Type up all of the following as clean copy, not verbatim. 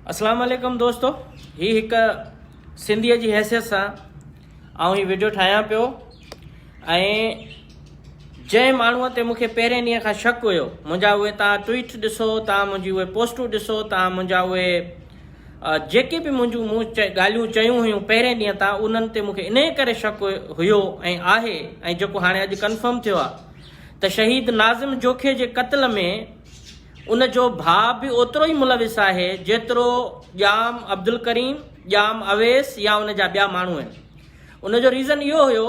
अस्सलाम वालेकुम दोस्तों, ही एक सिंधीअ जी हैसियत सां आउं ही वीडियो ठाहियां पियो। ऐं जंहिं माण्हूअ ते मूंखे पहिरें ॾींहं खां शक हुयो, मुंहिंजा उहे तव्हां ट्वीट ॾिसो, तव्हां मुंहिंजी उहे पोस्टूं ॾिसो, तव्हां मुंहिंजा उहे जेके बि मुंहिंजूं ॻाल्हियूं चयूं हुयूं पहिरें ॾींहं तां, उन्हनि ते मूंखे इन करे शक हुयो ऐं आहे, ऐं जेको हाणे अॼु कंफर्म थियो आहे त शहीद नाज़िम जोखे जे क़त्ल में उन जो भाउ बि ओतिरो ई मुलविस आहे जेतिरो ॼाम अब्दुल करीम, ॼाम अवेस या उन जा ॿिया माण्हू आहिनि। उन जो रीज़न इहो हुयो,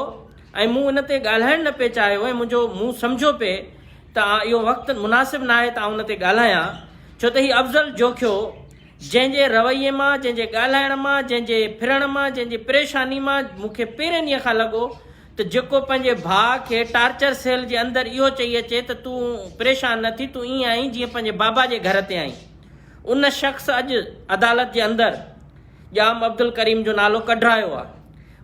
ऐं मूं इन ते ॻाल्हाइणु न पिए चाहियो, ऐं मूं सम्झो पिए त इहो वक़्तु मुनासिबु न आहे त उन ते ॻाल्हायां, छो त हीउ अफ़ज़ल जोखियो जंहिंजे रवैये मां, जंहिंजे ॻाल्हाइण मां, जंहिंजे फिरण मां, जंहिंजी परेशानी मां मूंखे पहिरें ॾींहं खां लॻो त जेको पंहिंजे भाउ खे टार्चर सेल जे अंदरि इहो चई अचे त तूं परेशान न थी, तूं ईअं आई जीअं पंहिंजे बाबा जे घर ते आई। उन शख़्स अॼु अदालत जे अंदरि ॼाम अब्दुल करीम जो नालो कढायो आहे,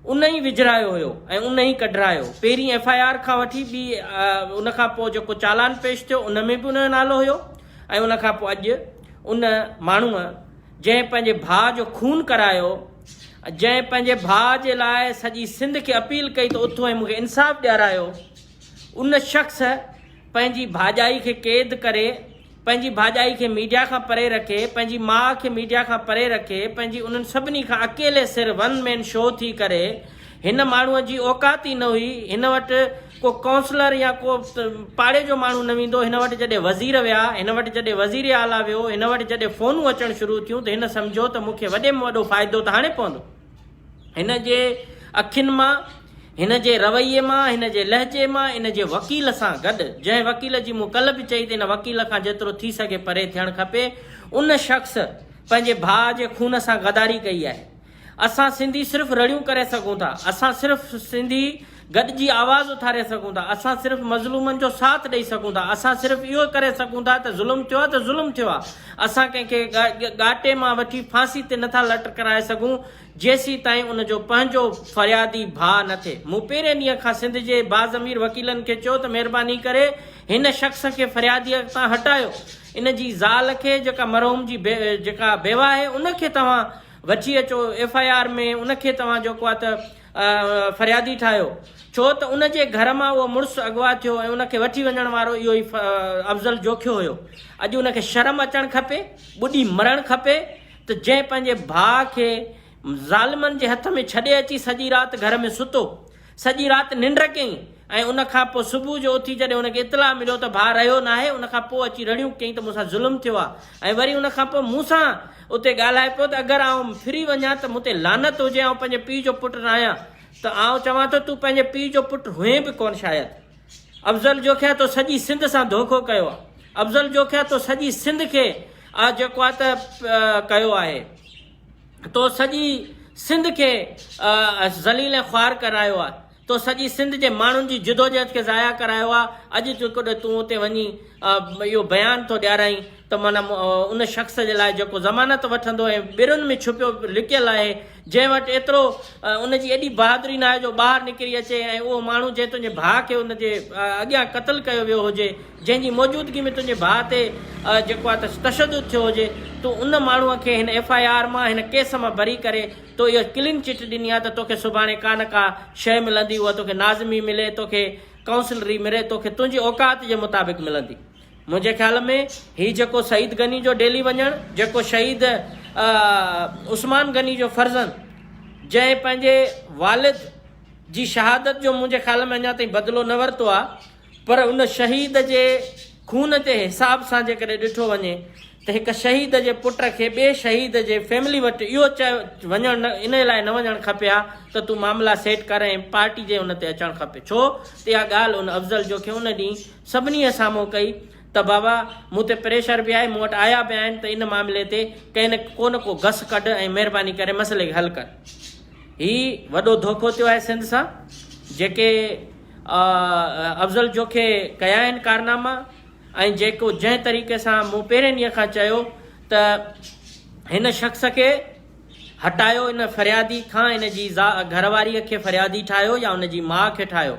उन ई विझरायो हुयो ऐं उन ई कढायो। पहिरीं FIR खां वठी ॿी उन खां पोइ जेको चालान पेश थियो उन में बि उन जो नालो हुयो, ऐं उन खां पोइ अॼु उन माण्हूअ जंहिं पंहिंजे भाउ जो खून करायो, जंहिं पंहिंजे भाउ जे लाइ सॼी सिंध खे अपील कई त उथो ऐं मूंखे इंसाफ़ ॾियारायो, उन शख़्स पंहिंजी भाॼाई खे क़ैद करे, पंहिंजी भाॼाई खे मीडिया खां परे रखे, पंहिंजी माउ खे मीडिया खां परे रखे, पंहिंजी उन्हनि सभिनी खां अकेले सिर वन मैन शो थी करे, हिन माण्हूअ जी औकात ई न हुई। हिन वटि को काउंसलर या को पाड़े जो माण्हू न वेंदो। हिन वटि जॾहिं वज़ीर विया, हिन वटि जॾहिं वज़ीर आला वियो, हिन वटि जॾहिं फ़ोनूं अचणु शुरू थियूं त हिन सम्झो त मूंखे वॾे में वॾो फ़ाइदो त हाणे पवंदो। हिन जे अखियुनि मां, हिन जे रवैये मां, हिन जे लहजे मां, इन जे वकील सां गॾु, जंहिं वकील जी मूं कल्ह बि चई त हिन वकील खां जेतिरो थी सघे परे थियणु खपे, उन शख़्स पंहिंजे भाउ जे खून सां गदारी कई आहे। असां सिंधी सिर्फ़ु रड़ियूं करे सघूं था, असां सिर्फ़ु सिंधी गॾिजी आवाज़ उथारे सघूं था, असां सिर्फ़ु मज़लूमनि जो साथ ॾेई सघूं था, असां सिर्फ़ु इहो करे सघूं था त ज़ुल्म थियो आहे त ज़ुल्म थियो आहे। असां कंहिंखे घाटे मां वठी फांसी ते नथा लटकाए सघूं जेसीं ताईं उनजो पंहिंजो फ़रियादी भाउ न थिए। मूं पहिरें ॾींहं खां सिंध जे बाज़मीर वकीलनि खे चयो त महिरबानी करे हिन शख़्स खे फ़रियादीअ तां हटायो, इन जी ज़ाल खे, जेका मरहूम जी जेका बेवा आहे, उनखे तव्हां वठी अचो FIR में, उनखे तव्हां जेको आहे त फ़रियादी ठाहियो, छो त उन जे घर मां उहो मुड़ुसु अॻवा थियो ऐं उनखे वठी वञण वारो इहो ई अफ़ज़ल जोखियो हुयो। अॼु उनखे शर्म अचणु खपे, ॿुॾी मरणु खपे त जंहिं पंहिंजे भाउ खे ज़ालिमनि जे हथ में छॾे अची सॼी राति घर में सुतो, सॼी राति निंड कयईं, ऐं उन खां पोइ सुबुह जो उथी जॾहिं उनखे इतला मिलियो त भाउ रहियो न आहे, उन खां पोइ अची रड़ियूं कयईं त मूंसां ज़ुल्म थियो आहे। ऐं वरी उन खां पोइ मूंसां उते ॻाल्हाए पियो त अगरि आउं फिरी वञा त मूं ते लानत हुजे, ऐं पंहिंजे पीउ जो पुटु न आहियां, त आउं चवां थो तूं पंहिंजे पीउ जो पुटु हुए बि कोन शायदि। अफ़ज़ल जोखिया तो सॼी सिंध सां धोखो कयो आहे, अफ़ज़ल जोखिया तो सॼी सिंध खे जेको आहे त कयो आहे, तो सॼी सिंध खे ज़लील ऐं ख़्वार करायो आहे, तो सॼी सिंध जे माण्हुनि जी जिदोजहद खे ज़ाया करायो आहे। अॼु जेकॾहिं तूं उते वञी इहो बयानु थो ॾियाराई त माना उन शख़्स जे लाइ जेको ज़मानत वठंदो ऐं ॿिरुनि में छुपियो लिकियलु आहे, जंहिं वटि एतिरो उनजी एॾी बहादुरी न आहे जो ॿाहिरि निकिरी अचे, ऐं उहो माण्हू जंहिं तुंहिंजे भाउ खे उनजे अॻियां क़त्ल कयो वियो हुजे, जंहिंजी मौजूदगी में तुंहिंजे भाउ ते जेको आहे त तशदुद थियो हुजे, तूं उन माण्हूअ खे हिन FIR मां, हिन केस मां भरी करे तो इहो क्लीन चिट ॾिनी आहे त तोखे सुभाणे का न का शइ मिलंदी, उहा तोखे नाज़मी मिले, तोखे काउंसलरी मिले, तोखे तुंहिंजी औकात जे मुताबिक़ मिलंदी। मुंहिंजे ख़्याल में हीउ जेको शहीद गनी जो डेली वञणु, जेको शहीद उस्मान गनी जो फर्ज़ंद जंहिं पंहिंजे वालिद जी शहादत जो मुंहिंजे ख़्याल में अञा ताईं बदिलो न वरितो आहे, पर उन शहीद जे खून ते हिसाब सां जेकॾहिं ॾिठो वञे त हिकु शहीद जे पुट खे ॿिए शहीद जे फैमिली वटि इहो वञणु न, इन लाइ न वञणु खपे हा त तूं मामला सेट कर ऐं पार्टी जे उन ते अचणु खपे। छो त इहा ॻाल्हि उन अफ़ज़ल जोखे उन ॾींहुं सभिनी साम्हूं कई त बाबा मूं ते प्रेशर बि आहे, मूं वटि आया बि आहिनि, त इन मामले ते को न को घस कढ ऐं महिरबानी करे मसइले खे हल कर। हीउ वॾो धोखो थियो आहे सिंध सां। जेके अफ़ज़ल जोखे कया आहिनि कारनामा, ऐं जेको जंहिं तरीक़े सां मूं पहिरें ॾींहं खां चयो त हिन शख़्स खे हटायो, इन फ़रियादी खां, इन जी घरवारीअ खे फ़रियादी ठाहियो या उन जी माउ खे ठाहियो,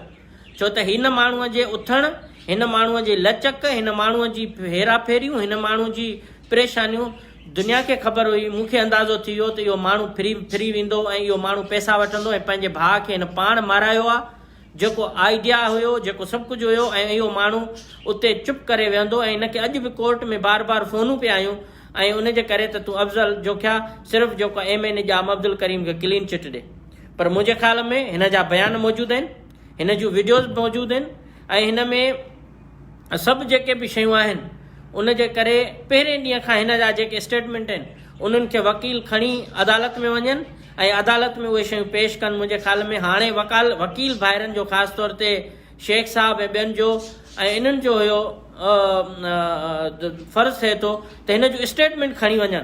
छो त हिन माण्हूअ जे उथणु, हिन माण्हूअ जी लचक, हिन माण्हूअ जी हेराफेरियूं, हिन माण्हू जी परेशानियूं दुनिया खे ख़बर हुई, मूंखे अंदाज़ो थी वियो त इहो माण्हू फिरी वेंदो ऐं इहो माण्हू पैसा वठंदो ऐं पंहिंजे भाउ खे हिन पाण मारायो आहे। जेको आइडिया हुयो, जेको सभु कुझु हुयो, ऐं इहो माण्हू उते चुप करे वेहंदो। ऐं हिनखे अॼु बि कोर्ट में बार बार फ़ोनूं पिया आयूं ऐं उनजे करे त तूं अफ़ज़ल जोखिया सिर्फ़ु जेको MN जाम अब्दुल करीम खे क्लीन चिट ॾे। पर मुंहिंजे ख़्याल में हिन जा बयान मौजूदु आहिनि, हिन जूं वीडियोज़ मौजूदु आहिनि ऐं हिन में सभु जेके बि शयूं आहिनि उनजे करे पहिरें ॾींहं खां हिन जा जेके स्टेटमेंट आहिनि उन्हनि खे वकील खणी अदालत में वञनि ऐं अदालत में उहे शयूं पेश कनि। मुंहिंजे ख़्याल में हाणे वकील भाइरनि जो ख़ासि तौर ते शेख साहब ऐं ॿियनि जो ऐं इन्हनि जो हुयो फ़र्ज़ु थिए थो त हिन जो स्टेटमेंट खणी वञनि,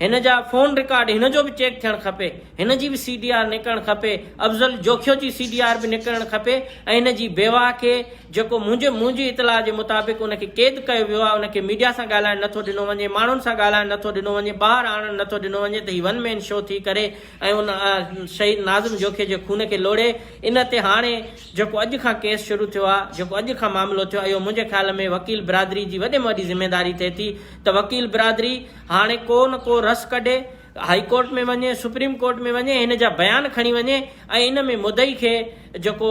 हिन जा फ़ोन रिकॉर्ड हिन जो बि चेक थियणु खपे, हिन जी बि CDR निकिरणु खपे, अफ़ज़ल जोखियो जी CDR बि निकिरणु खपे ऐं हिन जी बेवा खे जेको मुंहिंजी इतलाह जे मुताबिक़ उनखे क़ैद कयो वियो आहे, उनखे मीडिया सां ॻाल्हाइणु नथो ॾिनो वञे, माण्हुनि सां ॻाल्हाइणु नथो ॾिनो वञे, ॿाहिरि आणणु नथो ॾिनो वञे, त हीउ 1 मैन शो थी करे ऐं उन शहीद नाज़िम जोखिया जे खून खे लोड़े। इन ते हाणे जेको अॼु खां केस शुरू थियो आहे, जेको अॼु खां मामिलो थियो आहे, इहो मुंहिंजे ख़्याल में वकील बिरादरी जी वॾे में वॾी ज़िम्मेदारी थिए थी त वकील बिरादरी हाणे को न को रस कढे, हाई कोर्ट में वञे, सुप्रीम कोर्ट में वञे, हिन जा बयान खणी वञे ऐं इन में मुदई खे जेको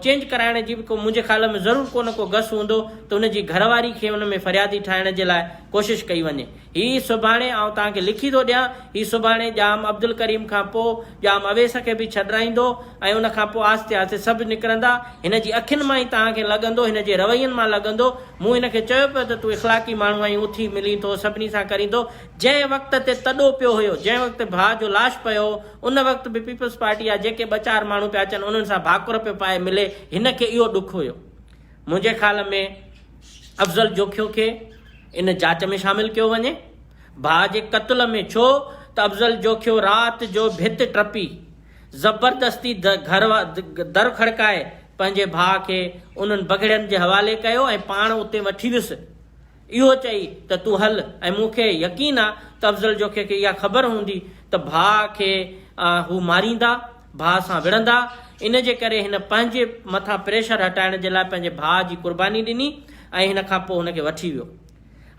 चेंज कराइण जी बि को मुंहिंजे ख़्याल में ज़रूरु को न को गस हूंदो त उनजी घरवारी खे उन में फ़रियादी ठाहिण जे लाइ कोशिशि कई वञे। हीअ सुभाणे आउं तव्हांखे लिखी थो ॾियां, हीअ सुभाणे जाम अब्दुल करीम खां पोइ जाम अवेस खे बि छॾाईंदो ऐं उन खां पोइ आहिस्ते आहिस्ते सभु निकिरंदा। हिन जी अखियुनि मां ई तव्हांखे लॻंदो, हिन जे रवैयनि मां लॻंदो। मूं हिनखे चयो पियो त तूं इख़लाक़ी माण्हू आहीं, उथी मिली थो, सभिनी सां करींदो। जंहिं वक़्त ते तॾो पियो हुयो, जंहिं वक़्तु भाउ जो लाश पियो, उन वक़्तु बि पीपल्स पार्टी जा जेके 2-4 माण्हू पिया अचनि उन्हनि सां भाकुर पियो पाए मिले, हिनखे इहो ॾुख हुयो। मुंहिंजे ख़्याल में अफ़ज़ल जोखियो खे इन जांच में शामिल कयो वञे। भाउ जे क़त्ल में छो त अफ़ज़ल जोखियो राति जो भित टपी ज़बरदस्ती दर खड़काए पंहिंजे भाउ खे उन्हनि बगड़ियनि जे हवाले कयो ऐं पाण उते वठी वियुसि। इहो चई त तूं हल, ऐं मूंखे यकीन आहे त अफ़ज़ल जोखिया खे इहा ख़बर हूंदी त भाउ खे हू मारींदा, भाउ सां विढ़ंदा। इन जे करे हिन पंहिंजे मथां प्रेशर हटाइण जे लाइ पंहिंजे भाउ जी कुर्बानी ॾिनी ऐं हिन खां पोइ हुनखे वठी वियो।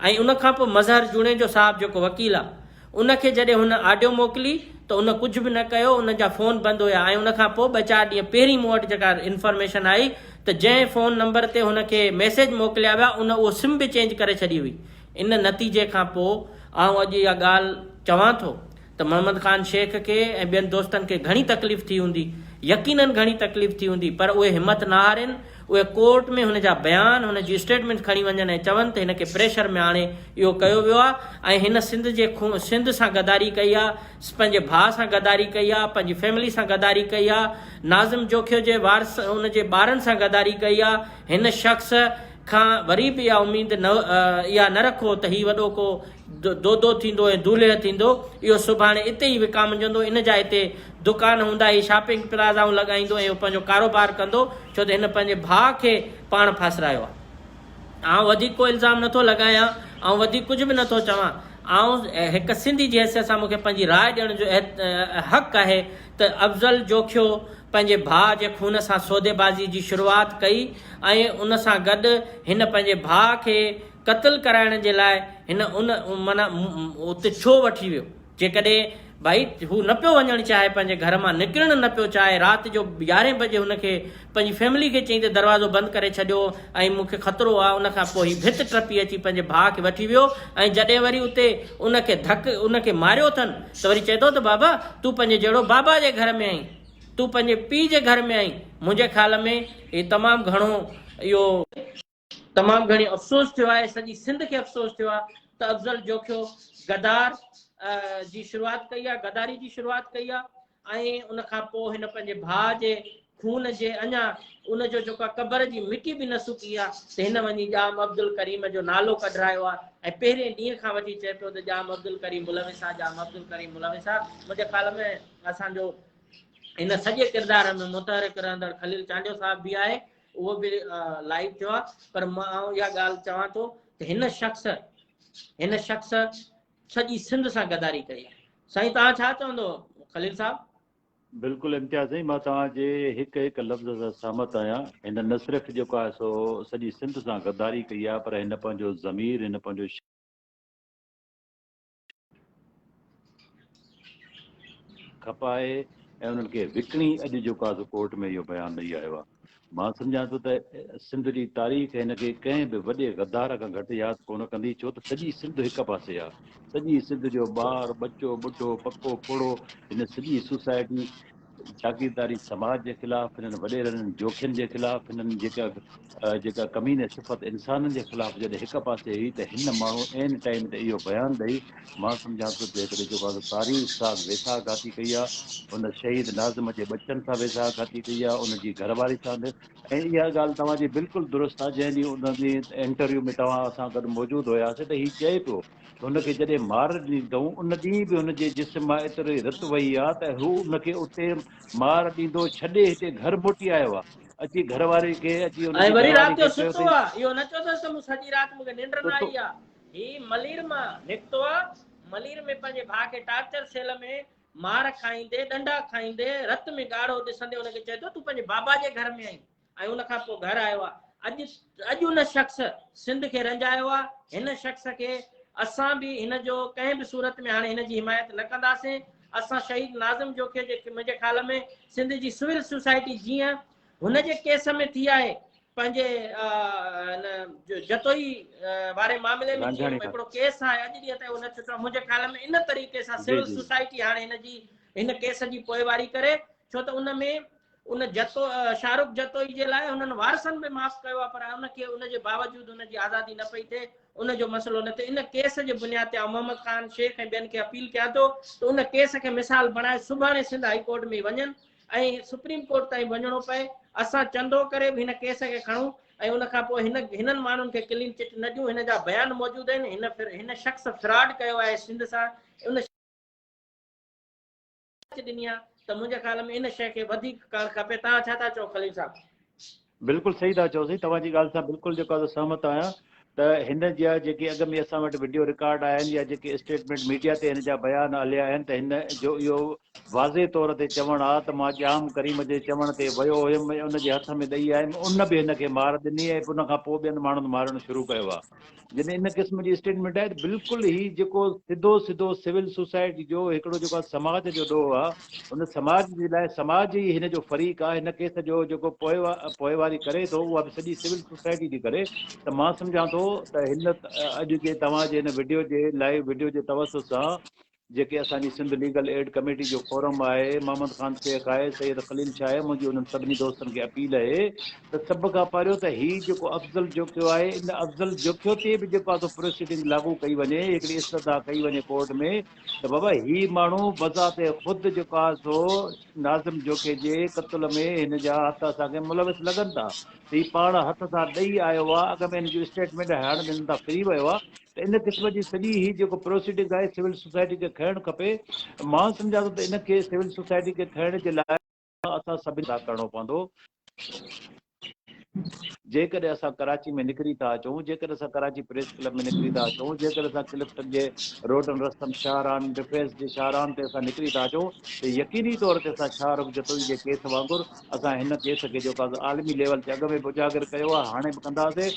ऐं उन खां पोइ मज़हर जुणेजो साहब जेको वकील आहे, उनखे जॾहिं हुन ऑडियो मोकिली त उन कुझु बि न कयो, उन जा फ़ोन बंदि हुया। ऐं उन खां पोइ 2-4 ॾींहं पहिरीं मूं वटि जेका इंफॉर्मेशन आई त जंहिं फ़ोन नंबर ते हुनखे मैसेज मोकिलिया विया उन उहो सिम बि चेंज करे छॾी हुई। इन नतीजे खां पोइ आउं अॼु इहा ॻाल्हि चवां थो त मोहम्मद ख़ान शेख खे ऐं ॿियनि दोस्तनि खे घणी तकलीफ़ थी हूंदी, यकीनन घणी तकलीफ़ थी हूंदी, पर उहे हिमत न हारनि। उहे कोर्ट में हुन जा बयान, हुन जी स्टेटमेंट खणी वञनि ऐं चवनि त हिनखे प्रेशर में हाणे इहो कयो वियो आहे ऐं हिन सिंध सां गदारी कई आहे, पंहिंजे भाउ सां गदारी कई आहे, पंहिंजी फैमिली सां गदारी कई आहे, नाज़िम जोखियो जे वारस हुन जे ॿारनि सां गदारी कई आहे। हिन शख़्स खां वरी बि इहा उमेद इहा न रखो त हीउ वॾो को दो थींदो ऐं दूल्हे थींदो। इहो सुभाणे इते ई विकामजंदो। इन जा हिते दुकान हूंदा, ही शॉपिंग प्लाज़ाऊं लॻाईंदो ऐं पंहिंजो कारोबार कंदो, छो त हिन पंहिंजे भाउ खे पाण फासरायो आहे। आउं वधीक को इल्ज़ाम नथो लॻायां, ऐं वधीक कुझु बि नथो चवां। ऐं हिकु सिंधी जी हैसियत सां मूंखे पंहिंजी राय ॾियण जो हक़ आहे त अफ़ज़ल जोखियो पंहिंजे भाउ जे खून सां सौदेबाज़ी जी शुरूआति कई ऐं उन सां गॾु हिन पंहिंजे भाउ खे क़त्ल कराइण जे लाइ हिन माना उते छो वठी वियो। जेकॾहिं भाई हू न पियो वञणु चाहे, पंहिंजे घर मां निकिरणु न पियो चाहे, राति जो 11 बजे हुनखे पंहिंजी फैमिली खे चई त दरवाज़ो बंदि करे छॾियो ऐं मूंखे ख़तरो आहे, उन खां पोइ हीउ भित टपी अची पंहिंजे भाउ खे वठी वियो। ऐं जॾहिं वरी उते उनखे मारियो अथनि त वरी चए थो त बाबा तूं पंहिंजे जहिड़ो बाबा जे घर में आहीं, तूं पंहिंजे पीउ जे घर में आहीं। मुंहिंजे ख़्याल में इहो तमामु घणी अफ़सोस थियो आहे, सॼी सिंध खे अफ़सोस थियो आहे त अफ़ज़ल जोखियो गदार जी शुरूआति कई आहे, गदारी जी शुरूआति कई आहे ऐं उन खां पोइ हिन पंहिंजे भाउ जे खून जे अञा उनजो जेका क़बर जी मिटी बि न सुकी आहे त हिन वञी जाम अब्दुल करीम जो नालो कढायो आहे। ऐं पहिरें ॾींहं खां वठी चए पियो त जाम अब्दुल करीम मुलविस आहे, जाम अब्दुल करीम मुलविस आहे। मुंहिंजे ख़्याल में असांजो इन सॼे किरदार में मुतहरिक रहंदड़ खलील चांडियो साहब बि आहे, उहो बि लाइव थियो आहे। पर मां इहा ॻाल्हि चवां थो त हिन शख़्स सॼी सिंध सां गदारी कई आहे। साईं तव्हां छा चवंदो खलील साहब? बिल्कुलु इम्तियाज़ साईं, मां तव्हांजे हिकु हिकु लफ़्ज़ सां सहमत आहियां। हिन न सिर्फ़ु जेको आहे सो सॼी सिंध सां गदारी कई आहे, पर हिन पंहिंजो ज़मीर, हिन पंहिंजो खपाए ऐं उन्हनि खे विकिणी अॼु जेको आहे कोर्ट में इहो बयानु ॾेई आयो आहे। मां सम्झां थो त सिंध जी तारीख़ हिनखे कंहिं बि वॾे गद्दार खां घटि यादि कोन कंदी, छो त सॼी सिंध हिक पासे आहे। सॼी सिंध जो ॿार बचो ॿुढो पको पुड़ो हिन सॼी सोसाइटी जागीरदारी समाज जे ख़िलाफ़, हिननि वॾेरनि जोखियुनि जे ख़िलाफ़, हिननि जेका कमीने सिफ़त इंसाननि जे ख़िलाफ़ जॾहिं हिक पासे हुई, त हिन माण्हू एन टाइम ते इहो बयानु ॾेई मां सम्झां थो जेकॾहिं जेको आहे तारीख़ सां वेसाघाती कई आहे, उन शहीद नाज़िम जे बचनि सां वेसाघाती कई आहे, उनजी घरवारी सां। ऐं इहा ॻाल्हि तव्हांजी बिल्कुलु दुरुस्त आहे। जंहिं ॾींहुं उन ॾींहुं इंटरव्यू में तव्हां असां गॾु मौजूदु हुयासीं त हीउ चए पियो त हुनखे जॾहिं मार ॾिनी अथऊं उन ॾींहुं बि हुनजे जिस्म मां एतिरी रत वही आहे त हू उनखे उते मार ॾींदो छॾे हिते घर मोटी आयो आहे। अची घरवारी खे अची ऐं हुनजी वरी घरवारी राति जो खे चयो सुतो अथई आहे, इहो न चओ अथसि त मूं सॼी राति मूंखे निंड न आई आहे। ही मलीर मां निकितो आहे, मलीर में पंहिंजे भाउ खे टार्चर सेल में मार खाईंदे डंडा खाईंदे रत में ॻाढ़ो ॾिसंदे हुनखे चए थो तूं पंहिंजे बाबा जे घर में आई, ऐं उनखां पोइ घर आयो आहे। अॼु उन शख़्स सिंध खे रंजायो आहे। हिन शख़्स खे असां बि हिन जो कंहिं बि सूरत में हाणे हिन जी हिमायत न कंदासीं। असां शहीद नाज़िम जो खे मुंहिंजे ख़्याल में सिंध जी सिविल सोसाइटी जीअं हुनजे केस में थी आहे, पंहिंजे जतोई वारे मामले में जीअं रांझाणी खां हिकिड़ो केस आहे अॼु ॾींहं ताईं उन छुटो, मुंहिंजे ख़्याल में इन तरीक़े सां जी सिविल जी सोसाइटी हाणे हिन केस जी पोइवारी करे, छो त उन में उन शाहरुख जतोई जे लाइ हुननि वारसनि में माफ़ कयो आहे, पर उनखे उनजे बावजूदि उनजी आज़ादी न पई थिए, उनजो मसइलो न थिए। इन केस जे बुनियाद ते मोहम्मद ख़ान शेख ऐं ॿियनि खे अपील कयां थो त उन केस खे मिसाल बणाए सुभाणे सिंध हाई कोर्ट में वञनि ऐं सुप्रीम कोर्ट ताईं वञिणो पए। असां चंदो करे बि हिन केस खे खणूं ऐं उनखां पोइ हिननि माण्हुनि खे क्लीन चिट न ॾियूं। हिन जा बयान मौजूदु आहिनि। हिन शख़्स फ्रॉड कयो आहे सिंध सां, उन ॾिनी आहे त मुंहिंजे ख़्याल में इन शइ खे वधीक करणु खपे। तव्हां छा था चओ खलील साहब? बिल्कुलु सही था चओ। तव्हांजी ॻाल्हि सां बिल्कुलु जेको आहे सहमत आहियां त हिन जा जेके अॻ में असां वटि वीडियो रिकॉर्ड आहिनि या जेके स्टेटमेंट मीडिया ते हिन जा बयान हलिया आहिनि त हिन जो इहो वाज़े तौर ते चवणु आहे त मां जाम करीम जे चवण ते वियो हुयुमि, उनजे हथ में ॾेई आयुमि, उन बि हिनखे मार ॾिनी ऐं उन खां पोइ ॿियनि माण्हुनि मारणु शुरू कयो आहे। जॾहिं इन क़िस्म जी स्टेटमेंट आहे त बिल्कुलु ई जेको सिधो सिविल सोसाइटी जो हिकिड़ो जेको आहे समाज जो ॾोह आहे, उन समाज जे लाइ समाज ई हिन जो फरीक़ आहे। हिन केस जो जेको पोइवारी करे थो उहा बि सॼी सिविल सोसाइटी थी करे। त मां सम्झां थो त हिन अॼु जे तव्हांजे हिन वीडियो जे लाइव वीडियो जे तवसुस सां जेके असांजी सिंध लीगल एड कमेटी जो फोरम आहे, मोहम्मद ख़ान शेख आहे, सैयद खलील शाह आहे, मुंहिंजी उन्हनि सभिनी दोस्तनि खे अपील आहे त सभ खां पहिरियों त हीउ जेको अफ़ज़ल जोखियो आहे, इन अफ़ज़ल जोखियो ते बि जेको आहे प्रोसीडिंग लागू कई वञे, हिकिड़ी इस्तदा कई वञे कोर्ट में त बाबा हीउ माण्हू बज़ाते ख़ुदि जेको आहे सो नाज़िम जोखे जे क़त्ल में हिन जा हथ असांखे मुलविस लॻनि था। त हीउ पाण हथ सां ॾेई आयो आहे, अॻ में हिन जो स्टेटमेंट हाणे ॿिनि सां फ्री वियो आहे। त इन क़िस्म जी सॼी ही जेको प्रोसीडिंग आहे सिविल सोसाइटी खे खणणु खपे। मां सम्झां थो त इनखे सिविल सोसाइटी खे खणण जे लाइ असां सभिनी सां करिणो पवंदो। जेकॾहिं असां कराची में निकिरी था अचूं, जेकॾहिं असां कराची प्रेस क्लब में निकिरी था अचूं, जेकॾहिं असां क्लिफ्टन जे रोडनि रस्तनि शाहरान डिफेंस जे शाहरान ते असां निकिरी था अचूं त यकीनी तौर ते असां शाहरुख जतोई जे केस वांगुरु असां हिन केस खे जेको आहे आलमी लेवल ते अॻ में बि उजागर कयो आहे, हाणे बि कंदासीं।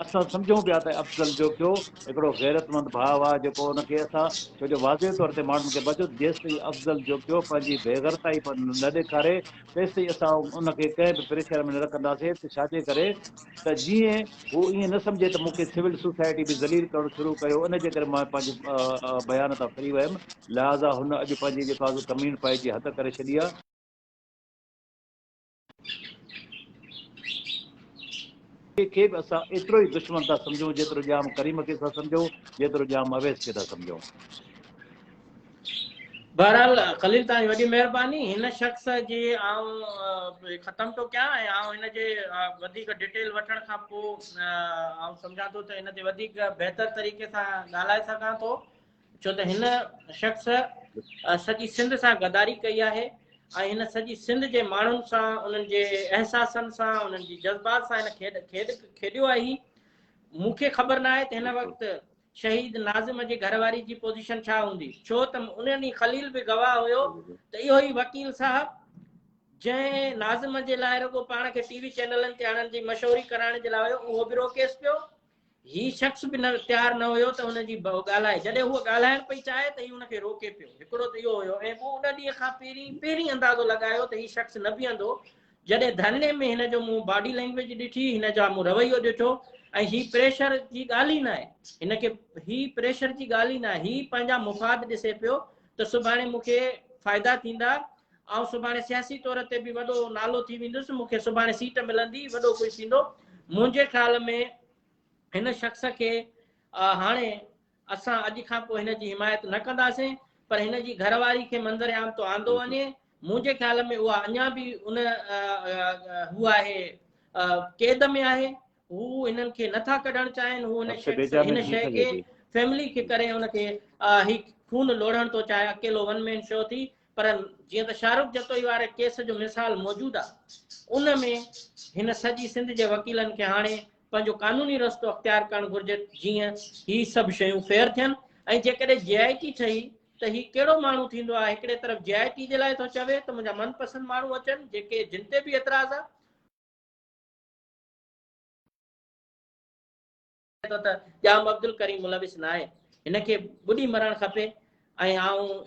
असां सम्झूं पिया त अफ़ज़ल जोखियो हिकिड़ो गैरतमंद भाउ आहे जेको हुनखे असां छो जो वाज़े तौर ते माण्हुनि खे बचो जेसि ताईं अफ़ज़ल जोखियो पंहिंजी बेग़रताई न ॾेखारे तेसि ताईं असां उनखे कंहिं बि प्रेशर में न रखंदासीं। त छाजे करे त जीअं हू ईअं न सम्झे त मूंखे सिविल सोसाइटी बि ज़लील करणु शुरू कयो, उनजे करे मां पंहिंजे बयान तां फ्री वियुमि। लिहाज़ा हुन अॼु पंहिंजी जेका आहे कमीन पाइजी हद करे छॾी आहे। खे बि असां एतिरो ई दुश्मन था सम्झूं जेतिरो जाम करीम खे था सम्झूं, जेतिरो जाम अवैस खे था सम्झूं। बहरहाल खलील तव्हांजी वॾी महिरबानी। हिन शख़्स जी आउं ख़तमु थो कयां ऐं आउं हिन जे वधीक डिटेल वठण खां पोइ आउं सम्झां थो त हिन ते वधीक बहितर तरीक़े सां ॻाल्हाए सघां थो, छो त हिन शख़्स सॼी सिंध सां गदारी कई आहे ऐं हिन सॼी सिंध जे माण्हुनि सां, उन्हनि जे एहसासनि सां, उन्हनि जी जज़्बात सां हिन खेॾियो आहे। ही मूंखे ख़बर न आहे त हिन वक़्तु शहीद नाज़िम जी घरवारी जी पोज़ीशन छा हूंदी, छो त उन ॾींहुं खलील बि गवाह हुयो त इहो ई वकील साहब जंहिं नाज़िम जे लाइ रुॻो पाण खे टीवी चैनलनि ते आणण जी मशहूरी कराइण जे लाइ हुयो, उहो बि रोकेसि पियो ही शख़्स बि न तयारु न हुयो त हुनजी ॻाल्हाए, जॾहिं उहो ॻाल्हाइण पई चाहे त ही हुनखे रोके पियो। हिकिड़ो त इहो हुयो, ऐं पोइ उन ॾींहं खां पहिरीं अंदाज़ो लॻायो त ही शख़्स न बीहंदो। जॾहिं धरने में हिन जो मूं बॉडी लैंग्वेज ॾिठी, हिन जा मूं रवैयो ॾिठो, ऐं ही प्रेशर जी ॻाल्हि ई न आहे, हिनखे ही प्रेशर जी ॻाल्हि ई न आहे, ही पंहिंजा मुफ़ाद ॾिसे पियो त सुभाणे मूंखे फ़ाइदा थींदा, ऐं सुभाणे सियासी तौर ते बि वॾो नालो थी वेंदुसि, मूंखे सुभाणे सीट मिलंदी, वॾो कुझु थींदो। मुंहिंजे ख़्याल में हिन शख़्स खे हाणे असां अॼु खां पोइ हिन जी हिमायत न कंदासीं, पर हिन जी घरवारी खे मंज़र आम तो आंदो वञे। मुंहिंजे ख़्याल में उहा अञा बि उन हू आहे क़ैद में आहे, हू हिननि खे नथा कढणु चाहिनि, हू हिन शइ खे फैमिली खे करे हुनखे ही खून लोढ़ण थो चाहे, अकेलो वन मैन शो थी। पर जीअं त शाहरुख जतोई वारे केस जो मिसाल मौजूदु आहे, उन में हिन सॼी सिंध जे वकीलनि खे हाणे पंहिंजो कानूनी रस्तो अख़्तियार करणु घुरिजे, जीअं ही सभु शयूं फेयर थियनि। ऐं जेकॾहिं JIT ठही त ही कहिड़ो माण्हू थींदो आहे, हिकिड़े तरफ़ JIT जे लाइ थो चवे त मुंहिंजा मनपसंद माण्हू अचनि, जेके जिन ते बि एतिराज़ आहे त जाम अब्दुल करीम मुलविस न आहे, हिनखे ॿुॾी मरणु खपे। ऐं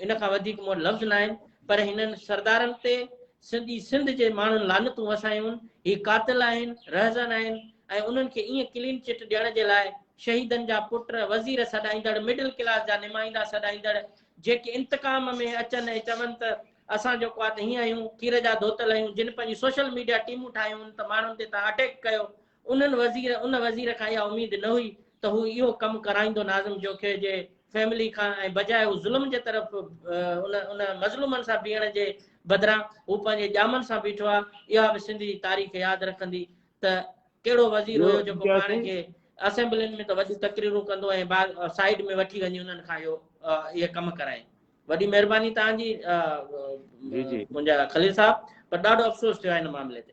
इन खां वधीक मूं वटि लफ़्ज़ न आहिनि, पर हिननि सरदारनि ते सॼी सिंध जे माण्हुनि लानतूं वसायूं। ही कातिल आहिनि, रहज़न आहिनि, ऐं उन्हनि खे ईअं क्लीन चिट ॾियण जे लाइ शहीदनि जा पुट, वज़ीर सॾाईंदड़, मिडिल क्लास जा नुमाइंदा सॾाईंदड़, जेके इंतकाम में अचनि ऐं चवनि त असां जेको आहे त हीअं आहियूं, खीर जा धोतल आहियूं, जिन पंहिंजी सोशल मीडिया टीमूं ठाहियूं त माण्हुनि ते तव्हां अटैक कयो। उन वज़ीर खां इहा उमेद न हुई त हू इहो कमु कराईंदो नाज़िम जोखे जे फैमिली खां, ऐं बजाए हू ज़ुल्म जे तरफ़ उन मज़लूमनि सां बीहण जे बदिरां हू पंहिंजे ॼामनि सां बीठो आहे। इहा बि सिंधी तारीख़ यादि रखंदी त कहिड़ो वज़ीर हुयो जेको पाण खे असेंबलियुनि में त वॾियूं तकरीरूं कंदो ऐं साइड में वठी वञी उन्हनि खां इहे कमु कराए। वॾी महिरबानी तव्हांजी मुंहिंजा खलील साहब, पर ॾाढो अफ़सोस थियो आहे हिन मामले ते।